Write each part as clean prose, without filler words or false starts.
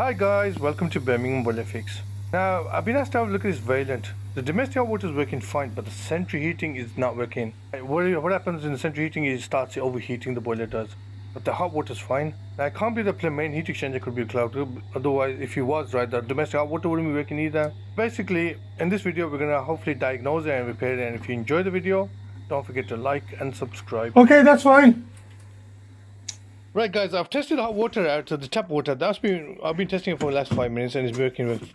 Hi guys, welcome to Birmingham Boiler Fix. Now, I've been asked to have a look at this Vaillant. The domestic hot water is working fine, but the central heating is not working. What happens in the central heating is it starts overheating, the boiler does. But the hot water is fine. Now, I can't believe the main heat exchanger could be clogged. Otherwise, if he was right, the domestic hot water wouldn't be working either. Basically, in this video, we're going to hopefully diagnose it and repair it. And if you enjoy the video, don't forget to like and subscribe. Okay, that's fine. Right, guys, I've tested hot water out, the tap water. I've been testing it for the last 5 minutes, and it's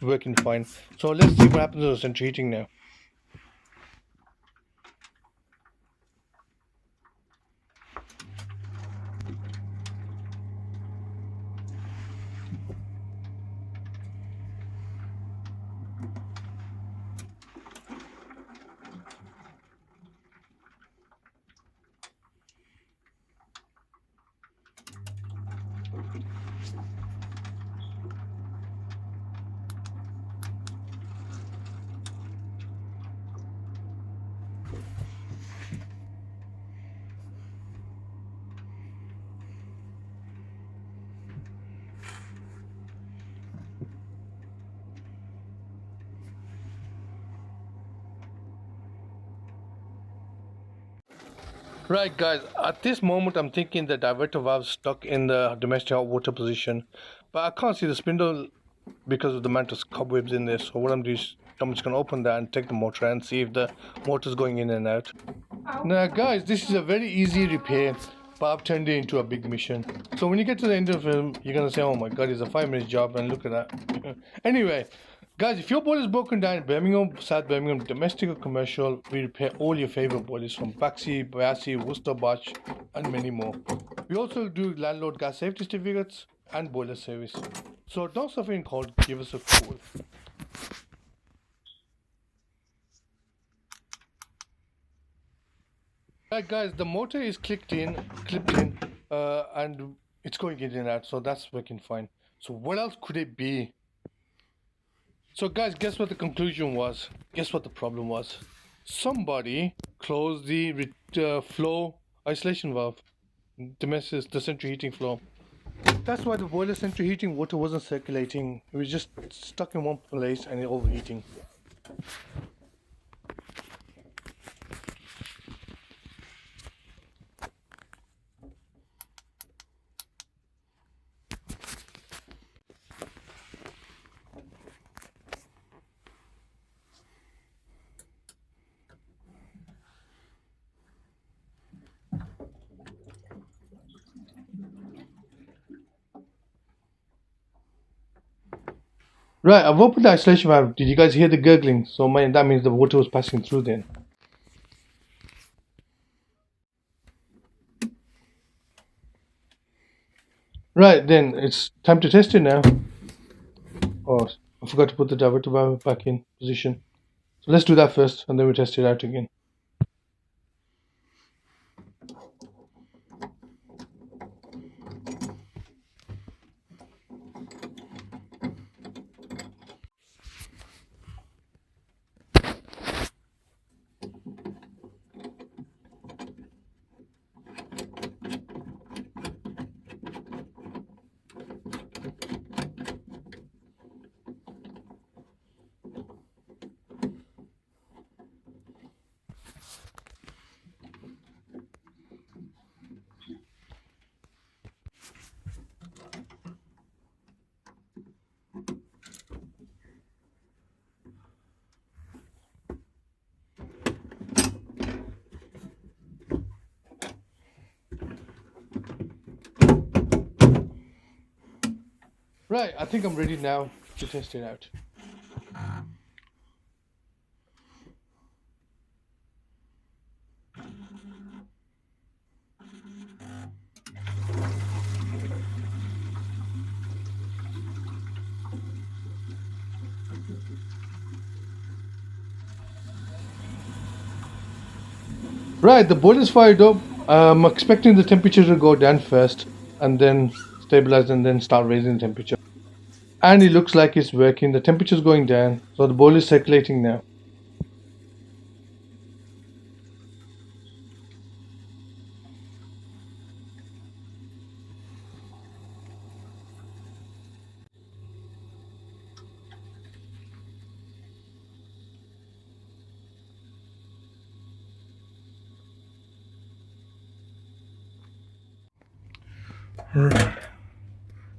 working fine. So let's see what happens to the central heating now. Right, guys, at this moment, I'm thinking the diverter valve stuck in the domestic hot water position, but I can't see the spindle because of the amount of cobwebs in there. So what I'm doing is I'm just going to open that and take the motor and see if the motor is going in and out. Now, guys, this is a very easy repair, but I've turned it into a big mission. So when you get to the end of the film, you're going to say, oh my god, it's a 5 minute job, and look at that. Anyway, guys, if your boiler is broken down in Birmingham, South Birmingham, domestic or commercial, we repair all your favorite boilers from Biasi, Worcester, Bosch, and many more. We also do Landlord Gas Safety Certificates and boiler service. So don't suffer in cold, give us a call. Right, guys, the motor is clipped in, and it's going in and out, so that's working fine. So what else could it be? So guys, guess what the conclusion was? Guess what the problem was? Somebody closed the flow isolation valve, the central heating flow. That's why the boiler central heating water wasn't circulating. It was just stuck in one place and overheating. Right, I've opened the isolation valve. Did you guys hear the gurgling? So that means the water was passing through then. Right, then it's time to test it now. Oh, I forgot to put the diverter valve back in position. So let's do that first, and then we test it out again. Right, I think I'm ready now to test it out. Right, the boiler's fired up. I'm expecting the temperature to go down first and then stabilize and then start raising the temperature. And it looks like it's working. The temperature's going down, so the boiler is circulating now. Right.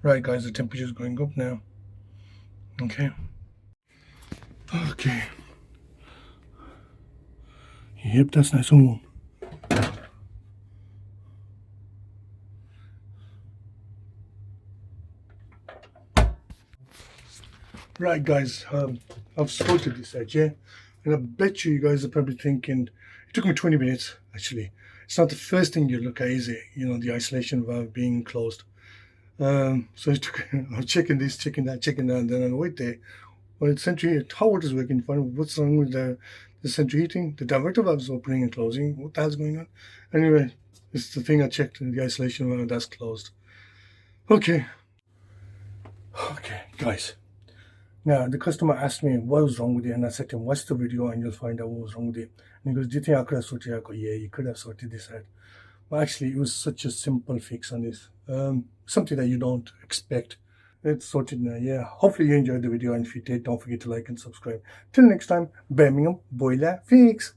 Right, guys, the temperature is going up now. Okay. Okay. Yep, that's nice and warm. Right, guys, I've sorted this out, yeah? And I bet you guys are probably thinking, it took me 20 minutes, actually. It's not the first thing you look at, is it? You know, the isolation valve being closed. So it took, I'm checking this, checking that, and then I wait there. Well, it's central heat, hot water's working fine. What's wrong with the central heating? The diverter valve's opening and closing. What the hell's going on? Anyway, it's the thing I checked, the isolation valve, that's closed. Okay. Okay, guys. Now, the customer asked me what was wrong with it, and I said to him, watch the video and you'll find out what was wrong with it. And he goes, do you think I could have sorted it out? I go, yeah, you could have sorted this out. But actually, it was such a simple fix on this. Something that you don't expect. It's sorted now, yeah. Hopefully you enjoyed the video, and if you did, don't forget to like and subscribe. Till next time, Birmingham Boiler Fix.